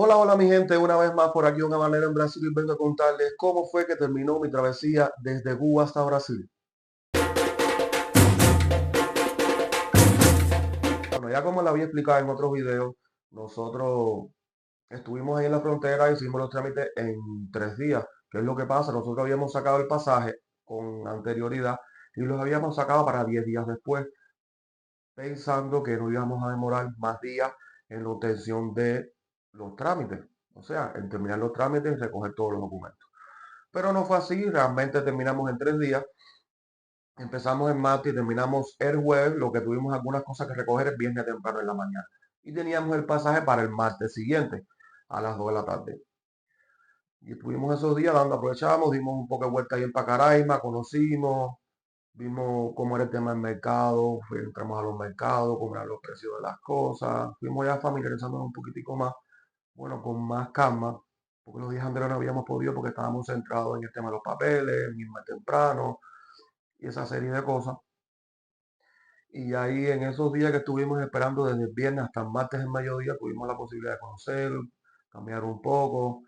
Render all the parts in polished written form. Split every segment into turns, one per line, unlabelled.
Hola, hola mi gente, una vez más por aquí un Habanero en Brasil y vengo a contarles cómo fue que terminó mi travesía desde Cuba hasta Brasil. Bueno, ya como les había explicado en otros videos, nosotros estuvimos ahí en la frontera, hicimos los trámites en 3 días. ¿Qué es lo que pasa? Nosotros habíamos sacado el pasaje con anterioridad y los habíamos sacado para 10 días después, pensando que no íbamos a demorar más días en la obtención de los trámites. O sea, en terminar los trámites y recoger todos los documentos. Pero no fue así, realmente terminamos en 3 días. Empezamos el martes y terminamos el jueves, lo que tuvimos algunas cosas que recoger el viernes temprano en la mañana. Y teníamos el pasaje para el martes siguiente, a las 2 de la tarde. Y estuvimos esos días dando, aprovechamos, dimos un poco de vuelta ahí en Pacaraima, conocimos, vimos cómo era el tema del mercado, entramos a los mercados, comprar los precios de las cosas, fuimos ya familiarizándonos un poquitico más, bueno, con más calma, porque los días anteriores no habíamos podido porque estábamos centrados en el tema de los papeles, mismo temprano y esa serie de cosas. Y ahí en esos días que estuvimos esperando desde el viernes hasta el martes en mediodía, tuvimos la posibilidad de conocer, cambiar un poco,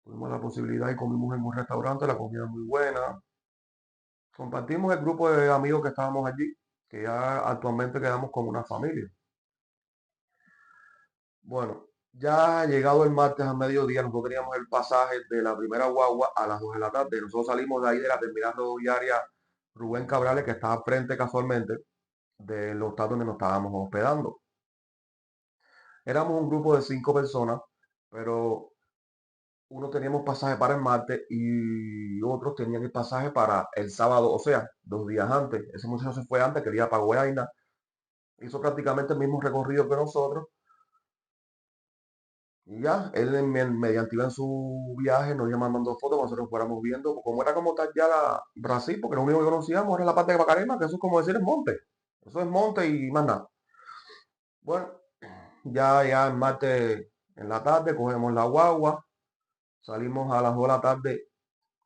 tuvimos la posibilidad y comimos en un restaurante, la comida muy buena. Compartimos el grupo de amigos que estábamos allí, que ya actualmente quedamos como una familia. Bueno, ya llegado el martes a mediodía, nosotros teníamos el pasaje de la primera guagua a las 2 de la tarde. Nosotros salimos de ahí de la terminal ferroviaria Rubén Cabrales, que estaba frente casualmente del hostal donde nos estábamos hospedando. Éramos un grupo de 5 personas, pero uno teníamos pasaje para el martes y otros tenían el pasaje para el sábado, o sea, 2 días antes. Ese muchacho se fue antes, quería para Guayaina, hizo prácticamente el mismo recorrido que nosotros y ya, él mediante iba en su viaje, nos iba mandando fotos, nosotros fuéramos viendo cómo era como tal ya Brasil, porque lo único que conocíamos era la parte de Pacarema, que eso es como decir es monte. Eso es monte y más nada. Bueno, ya el martes en la tarde cogemos la guagua. Salimos a las 2 de la tarde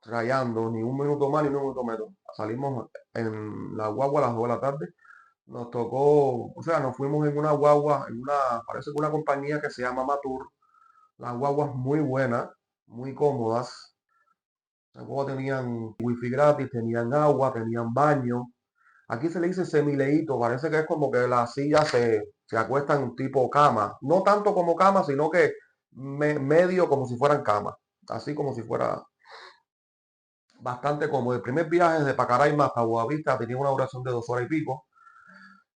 rayando, ni un minuto más ni un minuto menos. Salimos en la guagua a las 2 de la tarde. Nos tocó, o sea, nos fuimos en una guagua, parece que una compañía que se llama Matur. Las guaguas muy buenas, muy cómodas. Las guaguas tenían wifi gratis, tenían agua, tenían baño. Aquí se le dice semileíto, parece que es como que las sillas se acuestan tipo cama. No tanto como cama, sino que medio como si fueran cama. Así como si fuera bastante cómodo. El primer viaje de Pacaraima hasta Boavista tenía una duración de 2 horas y pico.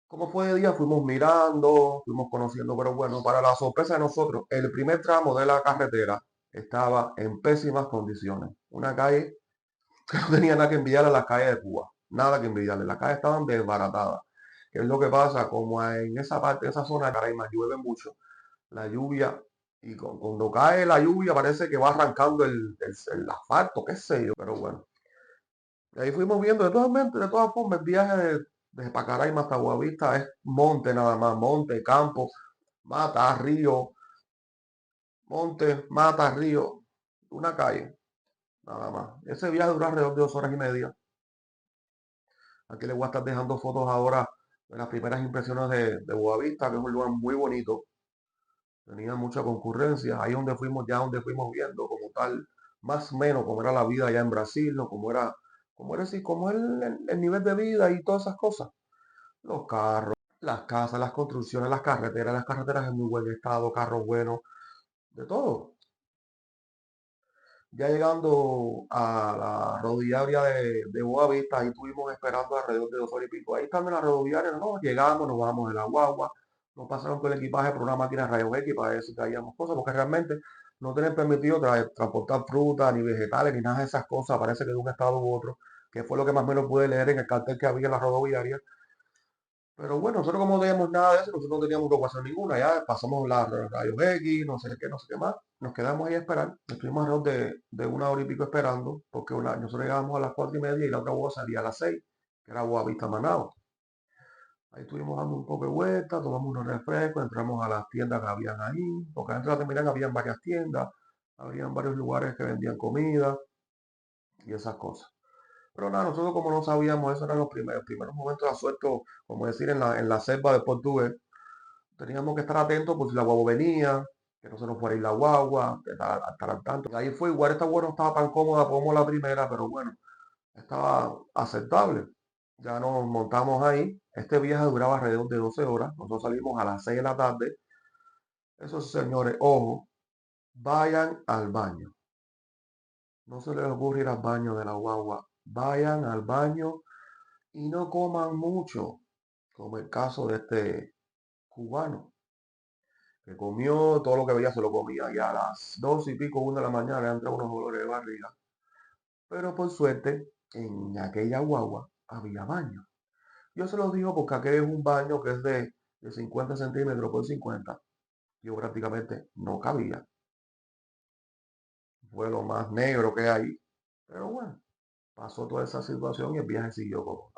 Como fue de día, fuimos mirando, fuimos conociendo, pero bueno, para la sorpresa de nosotros, el primer tramo de la carretera estaba en pésimas condiciones. Una calle que no tenía nada que envidiarle a las calles de Cuba. Nada que envidiarle. Las calles estaban desbaratadas. ¿Qué es lo que pasa? Como en esa parte, en esa zona de Caraima llueve mucho, la lluvia, y cuando cae la lluvia parece que va arrancando el asfalto, qué sé yo, pero bueno. Y ahí fuimos viendo, de todas formas, el viaje de Pacaraima hasta Boavista es monte nada más, monte, campo, mata, río, monte, mata, río, una calle, nada más. Ese viaje dura alrededor de 2 horas y media. Aquí les voy a estar dejando fotos ahora de las primeras impresiones de Boavista, que es un lugar muy bonito. Tenía mucha concurrencia. Ahí donde fuimos, ya donde fuimos viendo como tal, más o menos cómo era la vida allá en Brasil, ¿no? Cómo era el nivel de vida y todas esas cosas. Los carros, las casas, las construcciones, las carreteras en muy buen estado, carros buenos, de todo. Ya llegando a la rodoviaria de Boavista, ahí estuvimos esperando alrededor de 2 horas y pico. Ahí estando en la rodoviaria, no, llegamos, nos bajamos de la guagua, nos pasaron todo el equipaje por una máquina de rayos X para ver si traíamos cosas, porque realmente no tienen permitido transportar fruta, ni vegetales, ni nada de esas cosas, parece que de un estado u otro, que fue lo que más o menos pude leer en el cartel que había en la rodoviaria. Pero bueno, nosotros como no teníamos nada de eso, nosotros no teníamos preocupación ninguna, ya pasamos los rayos X, no sé qué más, nos quedamos ahí a esperar, estuvimos alrededor de 1 hora y pico esperando, porque nosotros llegábamos a las 4:30 y la otra boda salía a las 6, que era Boavista Manao. Ahí estuvimos dando un poco de vuelta, tomamos unos refrescos, entramos a las tiendas que habían ahí, porque dentro de la terminal habían varias tiendas, habían varios lugares que vendían comida y esas cosas. Pero nada, nosotros como no sabíamos, eso eran los primeros momentos de asueto, como decir, en la selva de portugués. Teníamos que estar atentos por si la guagua venía, que no se nos fuera a ir la guagua, que estar al tanto. Ahí fue, igual esta guagua no estaba tan cómoda como la primera, pero bueno, estaba aceptable. Ya nos montamos ahí. Este viaje duraba alrededor de 12 horas. Nosotros salimos a las 6 de la tarde. Esos señores, ojo, vayan al baño. No se les ocurre ir al baño de la guagua. Vayan al baño y no coman mucho, como el caso de este cubano, que comió todo lo que veía, se lo comía. Y a las 2 y pico, 1 de la mañana, le entró unos dolores de barriga. Pero por suerte, en aquella guagua había baño. Yo se los digo porque aquel es un baño que es de 50 centímetros por 50. Yo prácticamente no cabía. Fue lo más negro que hay. Pero bueno, pasó toda esa situación y el viaje siguió como.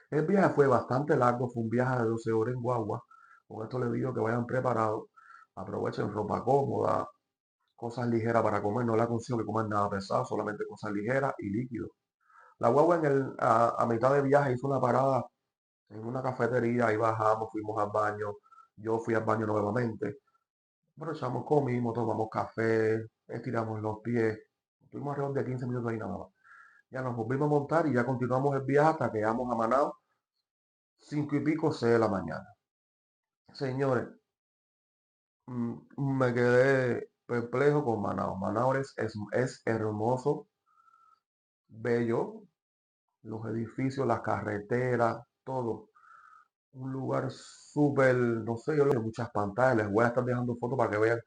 El viaje fue bastante largo, fue un viaje de 12 horas en guagua. Con esto les digo que vayan preparados. Aprovechen ropa cómoda, cosas ligeras para comer. No le aconsejo que coman nada pesado, solamente cosas ligeras y líquidos. La guagua a mitad de viaje hizo una parada en una cafetería, ahí bajamos, fuimos al baño, yo fui al baño nuevamente, aprovechamos, comimos, tomamos café, estiramos los pies, estuvimos alrededor de 15 minutos ahí nada más. Ya nos volvimos a montar y ya continuamos el viaje hasta que llegamos a Manao, 5 y pico, 6 de la mañana. Señores, me quedé perplejo con Manao. Manao es hermoso, bello, los edificios, las carreteras, todo. Un lugar súper, no sé, yo le muchas pantallas, les voy a estar dejando fotos para que vean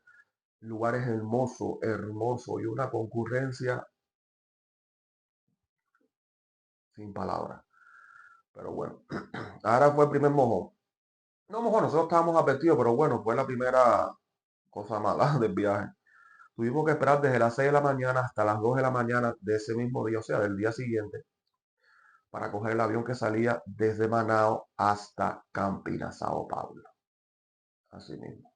lugares hermosos, hermosos y una concurrencia sin palabras. Pero bueno, ahora fue el primer mojón. No mojón, nosotros estábamos advertidos, pero bueno, fue la primera cosa mala del viaje. Tuvimos que esperar desde las 6 de la mañana hasta las 2 de la mañana de ese mismo día, o sea, del día siguiente, para coger el avión que salía desde Manao hasta Campinas, Sao Paulo. Así mismo.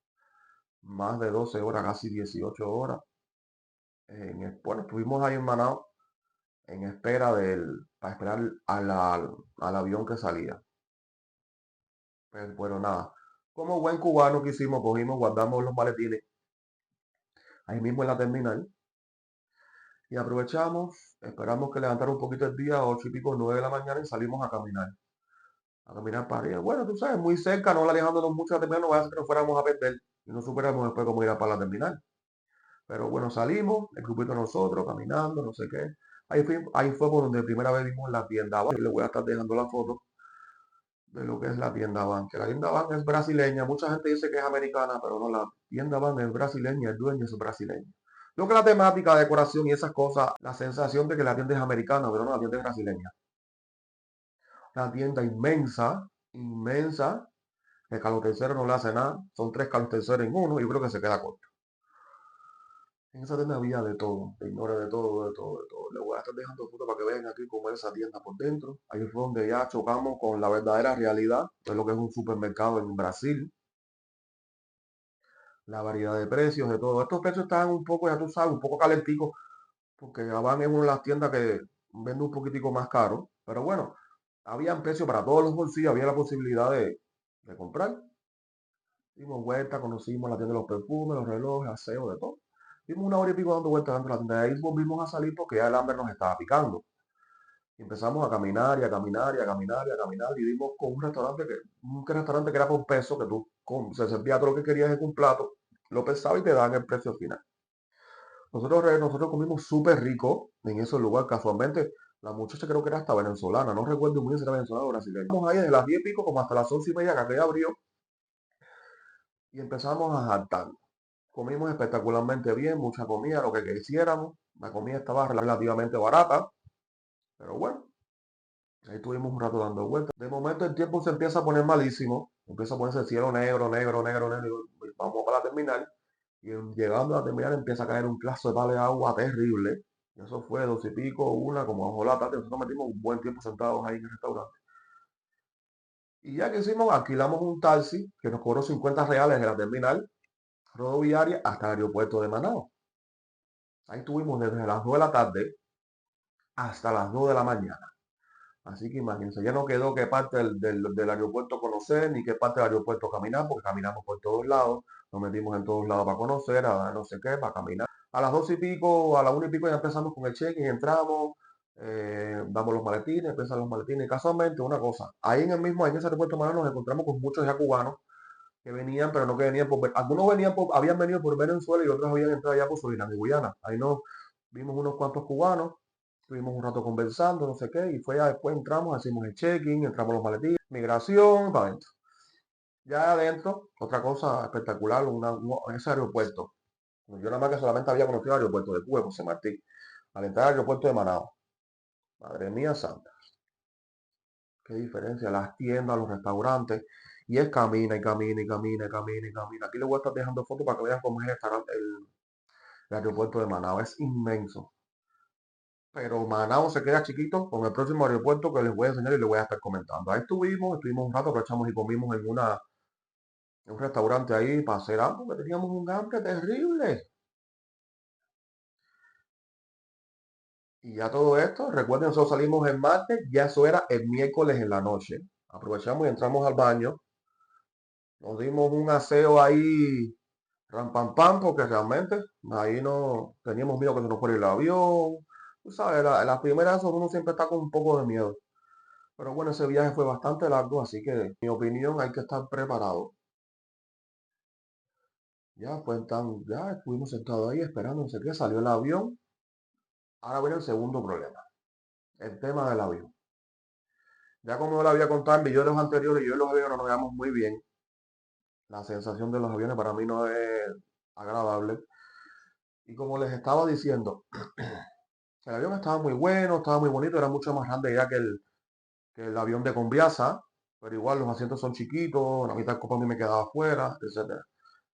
Más de 12 horas, casi 18 horas. Bueno, estuvimos ahí en Manao en espera para esperar al avión que salía. Pero bueno, nada. Como buen cubano que hicimos, cogimos, guardamos los maletines ahí mismo en la terminal y aprovechamos, esperamos que levantara un poquito el día, 8 y pico, 9 de la mañana y salimos a caminar. A caminar para arriba. Bueno, tú sabes, muy cerca, no alejándonos mucho de la terminal, no vaya a ser que nos fuéramos a perder y no supiéramos después cómo ir a para la terminal. Pero bueno, salimos, el grupito de nosotros, caminando, no sé qué. Ahí fue por donde primera vez vimos la tienda. Y le voy a estar dejando la foto de lo que es la tienda Van. Que la tienda Van es brasileña. Mucha gente dice que es americana, pero no, la tienda Van es brasileña, el dueño es brasileño. Lo que la temática, decoración y esas cosas, la sensación de que la tienda es americana, pero no, la tienda es brasileña. Una tienda inmensa, inmensa, que Carlos III no le hace nada. Son 3 Carlos III en uno y yo creo que se queda corto. En esa tienda había de todo, señores, de todo, de todo, de todo. Les voy a estar dejando fotos para que vean aquí cómo es esa tienda por dentro. Ahí fue donde ya chocamos con la verdadera realidad de lo que es un supermercado en Brasil. La variedad de precios, de todo. Estos precios están un poco, ya tú sabes, un poco calenticos, porque Gabán es una de las tiendas que vende un poquitico más caro. Pero bueno, habían precios para todos los bolsillos, había la posibilidad de comprar. Dimos vuelta, conocimos la tienda de los perfumes, los relojes, aseo, de todo. Dimos 1 hora y pico dando vueltas dentro de la tienda. De ahí volvimos a salir porque ya el hambre nos estaba picando. Y empezamos a caminar y a caminar y a caminar y a caminar. Y dimos con un restaurante que era por peso, que se servía todo lo que querías en un plato, lo pesaba y te daban el precio final. Nosotros comimos súper rico en ese lugar. Casualmente, la muchacha creo que era hasta venezolana. No recuerdo muy bien si era venezolana o brasileña. Estamos ahí desde las 10 y pico como hasta las 11 y media que aquella abrió. Y empezamos a jartar. Comimos espectacularmente bien, mucha comida, lo que quisiéramos. La comida estaba relativamente barata, pero bueno, ahí estuvimos un rato dando vueltas. De momento el tiempo se empieza a poner malísimo, empieza a ponerse el cielo negro, negro, negro, negro. Y vamos para la terminal y llegando a la terminal empieza a caer un claso de palo de agua terrible. Y eso fue 2 y pico, como bajo la tarde. Nosotros metimos un buen tiempo sentados ahí en el restaurante. Y ya que hicimos, alquilamos un taxi que nos cobró 50 reales de la terminal rodoviaria hasta el aeropuerto de Manao. Ahí estuvimos desde las 2 de la tarde hasta las 2 de la mañana. Así que imagínense, ya no quedó qué parte del aeropuerto conocer, ni qué parte del aeropuerto caminar, porque caminamos por todos lados, nos metimos en todos lados para conocer, a no sé qué, para caminar. A las 2 y pico, a la 1 y pico ya empezamos con el check-in, entramos, damos los maletines, empiezan los maletines. Y casualmente, una cosa, ahí en el mismo, en ese aeropuerto Manuel, nos encontramos con muchos ya cubanos que venían, pero no que venían algunos venían habían venido por Venezuela y otros habían entrado ya por Surinam y Guyana. Ahí nos vimos unos cuantos cubanos, estuvimos un rato conversando, no sé qué, y fue ya después entramos, hacemos el check-in, entramos los maletines, migración, para adentro. Ya adentro, otra cosa espectacular, ese aeropuerto. Yo nada más que solamente había conocido el aeropuerto de Cuba, José Martí. Al entrar al aeropuerto de Manao, madre mía santa, qué diferencia, las tiendas, los restaurantes, y es camina y camina y camina y camina y camina. Aquí les voy a estar dejando fotos para que vean cómo es el aeropuerto de Manao, es inmenso. Pero Manao se queda chiquito con el próximo aeropuerto que les voy a enseñar y les voy a estar comentando. Ahí estuvimos un rato, aprovechamos y comimos en un restaurante ahí para hacer algo, que teníamos un hambre terrible. Y ya todo esto, recuerden, nosotros salimos el martes, ya eso era el miércoles en la noche. Aprovechamos y entramos al baño, nos dimos un aseo ahí, ram pam pam, porque realmente ahí no teníamos miedo que se nos fuera el avión. Tú sabes, las primeras uno siempre está con un poco de miedo. Pero bueno, ese viaje fue bastante largo, así que, en mi opinión, hay que estar preparado. Ya, pues, ya estuvimos sentados ahí esperando, no sé qué, salió el avión. Ahora viene el segundo problema, el tema del avión. Ya como yo le había contado en videos anteriores, yo y los aviones no nos veamos muy bien. La sensación de los aviones para mí no es agradable. Y como les estaba diciendo, el avión estaba muy bueno, estaba muy bonito, era mucho más grande ya que el avión de Conviasa, pero igual los asientos son chiquitos, la mitad del copa a mí me quedaba afuera, etcétera.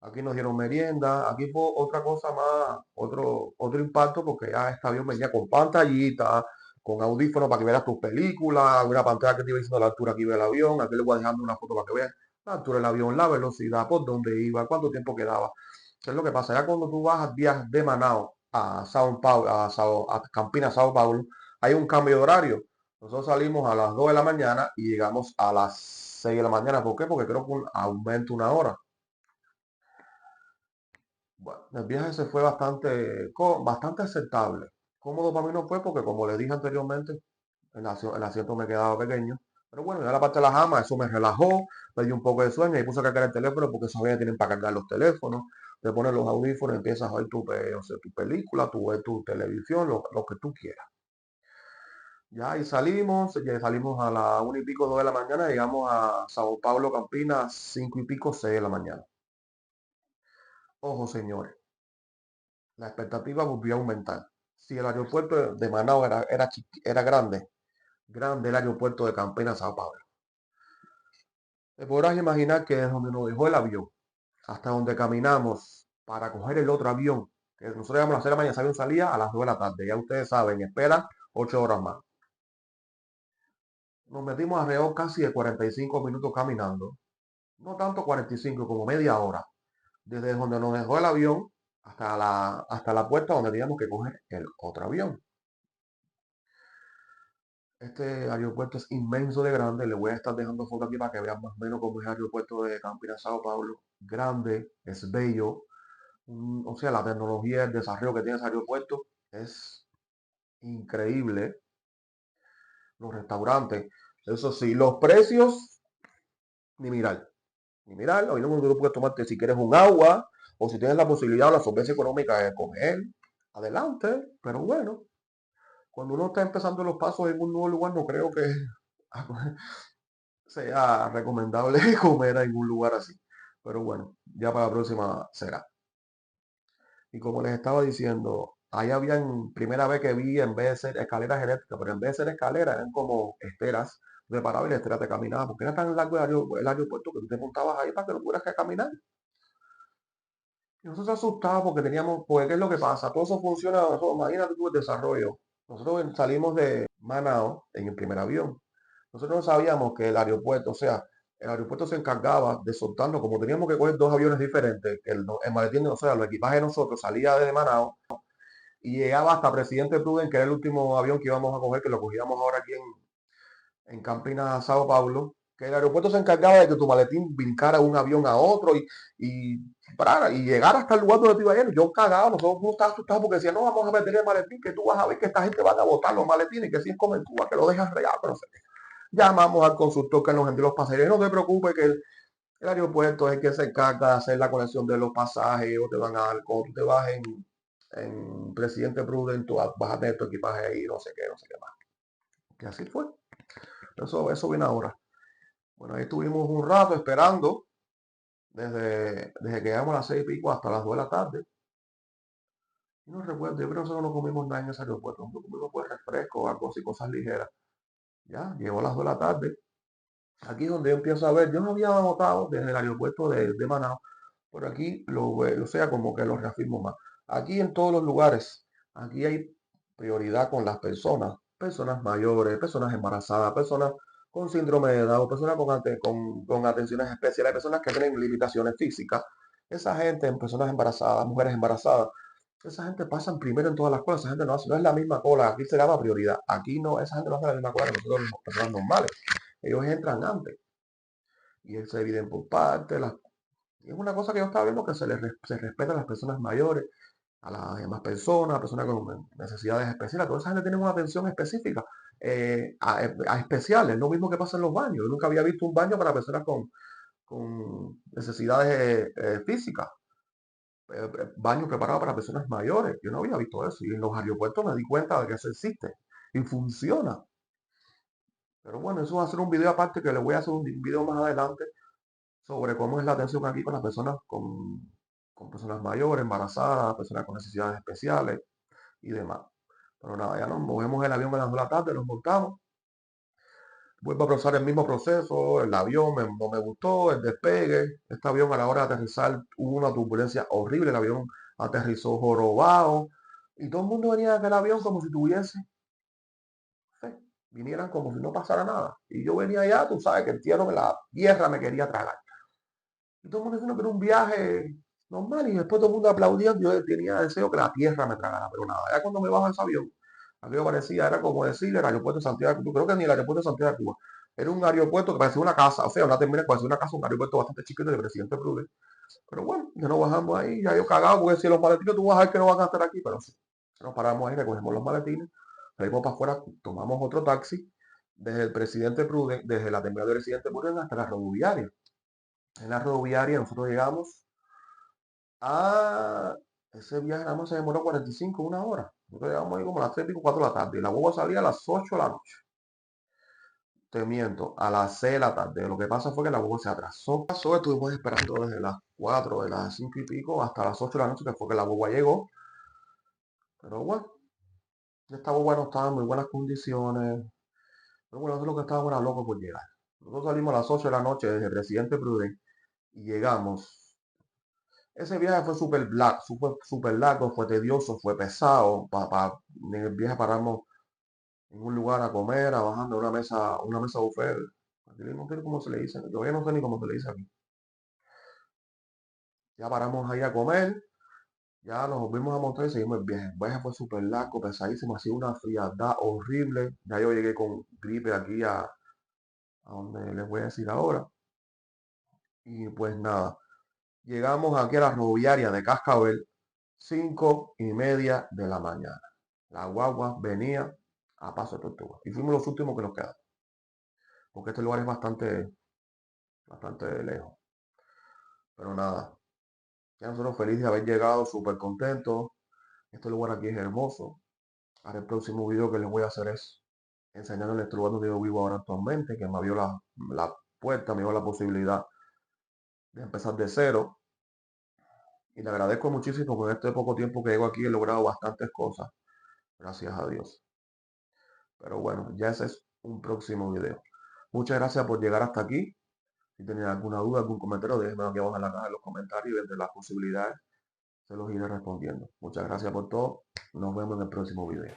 Aquí nos dieron merienda, aquí fue otra cosa más, otro impacto, porque ya este avión venía con pantallita, con audífonos para que vieras tus películas, una pantalla que te iba diciendo la altura que iba el avión, aquí le voy dejando una foto para que veas la altura del avión, la velocidad, por dónde iba, cuánto tiempo quedaba. ¿Qué es lo que pasa? Ya cuando tú vas viajas de Manao a Sao Paulo, a Campinas, Sao Paulo, hay un cambio de horario. Nosotros salimos a las 2 de la mañana y llegamos a las 6 de la mañana. ¿Por qué? Porque creo que aumenta una hora. Bueno, el viaje se fue bastante aceptable. Cómodo para mí no fue porque, como les dije anteriormente, el asiento me quedaba pequeño. Pero bueno, ya la parte de la jama, eso me relajó, me dio un poco de sueño y puse a cargar el teléfono porque esos aviones tienen para cargar los teléfonos. Te pones los audífonos, empiezas a ver o sea, tu película, tú ves tu televisión, lo que tú quieras. Ya ahí salimos a las 1 y pico, 2 de la mañana, llegamos a Sao Paulo, Campinas, 5 y pico, 6 de la mañana. Ojo, señores. La expectativa volvió a aumentar. Si el aeropuerto de Manao era grande, grande el aeropuerto de Campinas, Sao Paulo. Te podrás imaginar que es donde nos dejó el avión, hasta donde caminamos para coger el otro avión, que nosotros íbamos a hacer la mañana, ese avión salía a las 2 de la tarde, ya ustedes saben, espera 8 horas más. Nos metimos alrededor casi de 45 minutos caminando, no tanto 45 como media hora, desde donde nos dejó el avión hasta la puerta donde teníamos que coger el otro avión. Este aeropuerto es inmenso de grande. Le voy a estar dejando fotos aquí para que vean más o menos cómo es el aeropuerto de Campinas, Sao Paulo. Grande, es bello. O sea, la tecnología, el desarrollo que tiene ese aeropuerto es increíble. Los restaurantes, eso sí, los precios, ni mirar. Ni mirar. Hoy no tú puedes tomarte si quieres un agua o si tienes la posibilidad o la solvencia económica de comer. Adelante. Pero bueno, cuando uno está empezando los pasos en un nuevo lugar, no creo que sea recomendable comer en un lugar así. Pero bueno, ya para la próxima será. Y como les estaba diciendo, ahí habían, primera vez que vi, en vez de ser escaleras eléctricas, pero en vez de ser escaleras, eran como esteras de paraba y la estera te caminaba, porque era tan largo el aeropuerto que tú te montabas ahí para que no tuvieras que caminar. Y nosotros asustados porque teníamos, pues, ¿qué es lo que pasa? Todo eso funciona, imagínate tú el desarrollo. Nosotros salimos de Manao en el primer avión. Nosotros no sabíamos que el aeropuerto, o sea, el aeropuerto se encargaba de soltarnos, como teníamos que coger dos aviones diferentes, el maletín, o sea, el equipaje de nosotros salía de Manao y llegaba hasta Presidente Pruden, que era el último avión que íbamos a coger, que lo cogíamos ahora aquí en Campinas, Sao Paulo, que el aeropuerto se encargaba de que tu maletín brincara de un avión a otro y parara y llegara hasta el lugar donde te iba a ir. Yo cagado, nosotros no estaba asustado porque decía, no, vamos a meter el maletín, que tú vas a ver que esta gente va a botar los maletines, que si es como en Cuba, que lo dejas regado, pero no sé qué. Llamamos al consultor que nos envió los pasajeros, no te preocupes que el aeropuerto es el que se encarga de hacer la conexión de los pasajes, o te van a dar, cuando tú te vas en Presidente Prudente, vas a tener tu equipaje ahí, no sé qué, no sé qué más. Que así fue. Eso viene ahora. Bueno, ahí estuvimos un rato esperando, desde que llegamos a las 6:00 hasta las 2 de la tarde. Y no recuerdo, yo creo que nosotros no comimos nada en ese aeropuerto, nosotros comimos pues refresco o algo así, cosas ligeras. Ya, llegó a las 2 de la tarde. Aquí es donde yo empiezo a ver, yo no había notado desde el aeropuerto de Manao, pero aquí o sea, como que lo reafirmo más. Aquí en todos los lugares, aquí hay prioridad con las personas, personas mayores, personas embarazadas, personas con síndrome de Down, personas con atenciones especiales, personas que tienen limitaciones físicas. Esa gente, personas embarazadas, mujeres embarazadas, esa gente pasan primero en todas las cosas, esa gente no es la misma cola, aquí se llama prioridad, aquí no, esa gente no hace la misma cola que nosotros, las personas normales, ellos entran antes y se dividen por partes, y es una cosa que yo estaba viendo que se respeta a las personas mayores, a las demás personas, a personas con necesidades especiales. Toda esa gente tiene una atención específica, a especiales, lo mismo que pasa en los baños. Yo nunca había visto un baño para personas con necesidades físicas, baños preparados para personas mayores. Yo no había visto eso. Y en los aeropuertos me di cuenta de que eso existe y funciona. Pero bueno, eso va a ser un video aparte que le voy a hacer un video más adelante sobre cómo es la atención aquí con las personas con personas mayores, embarazadas, personas con necesidades especiales y demás. Pero nada, ya nos movemos el avión a las 2 de la tarde, nos montamos. Vuelvo a procesar el mismo proceso, el avión no me gustó, el despegue. Este avión a la hora de aterrizar hubo una turbulencia horrible, el avión aterrizó jorobado y todo el mundo venía del avión como si tuviese fe. Vinieran como si no pasara nada. Y yo venía allá, tú sabes que el tierra de la tierra me quería tragar. Y todo el mundo diciendo que era un viaje normal y después todo el mundo aplaudía. Yo tenía deseo que la tierra me tragara, pero nada, ya cuando me bajo de ese avión, aquello parecía, era como decir el aeropuerto de Santiago de Cuba. Creo que ni el aeropuerto de Santiago de Cuba. Era un aeropuerto que parecía una casa, o sea, una terminal que parecía una casa, un aeropuerto bastante chiquito de Presidente Prudente. Pero bueno, ya nos bajamos ahí, ya yo cagado, porque si los maletines tú vas a ver que no van a estar aquí, pero sí. Nos paramos ahí, recogemos los maletines, salimos para afuera, tomamos otro taxi desde el Presidente Prudente, desde la terminal del Presidente Prudente hasta la rodoviaria. En la rodoviaria nosotros llegamos a ese viaje, nada más se demoró 45, una hora. Nosotros llegamos ahí como a las 3 y 4 de la tarde. Y la huevo salía a las 8 de la noche. Te miento, a las 6 de la tarde. Lo que pasa fue que la huevo se atrasó. Estuvimos esperando desde las 4, de las 5 y pico hasta las 8 de la noche, que fue que la huevo llegó. Pero bueno, esta huevo no estaba en muy buenas condiciones. Pero bueno, nosotros lo que estábamos era locos por llegar. Nosotros salimos a las 8 de la noche desde Presidente Prudente y llegamos. Ese viaje fue súper largo, fue tedioso, fue pesado. En el viaje paramos en un lugar a comer, a bajar de una mesa buffet. Aquí no sé ni cómo se le dice, yo ya no sé ni cómo se le dice aquí. Ya paramos ahí a comer, ya nos volvimos a montar y seguimos el viaje. El viaje fue súper largo, pesadísimo, hacía una frialdad horrible. Ya yo llegué con gripe aquí a donde les voy a decir ahora. Y pues nada, llegamos aquí a la rodoviaria de Cascabel, 5:30 de la mañana. La guagua venía a paso de tortuga. Y fuimos los últimos que nos quedamos. Porque este lugar es bastante lejos. Pero nada, ya nosotros felices de haber llegado, súper contentos. Este lugar aquí es hermoso. Ahora el próximo video que les voy a hacer es enseñándoles este lugar donde yo vivo ahora actualmente, que me abrió la puerta, me dio la posibilidad de empezar de cero. Y le agradezco muchísimo porque en este poco tiempo que llego aquí he logrado bastantes cosas. Gracias a Dios. Pero bueno, ya ese es un próximo video. Muchas gracias por llegar hasta aquí. Si tienen alguna duda, algún comentario, déjenme aquí abajo en la caja de los comentarios y desde las posibilidades se los iré respondiendo. Muchas gracias por todo. Nos vemos en el próximo video.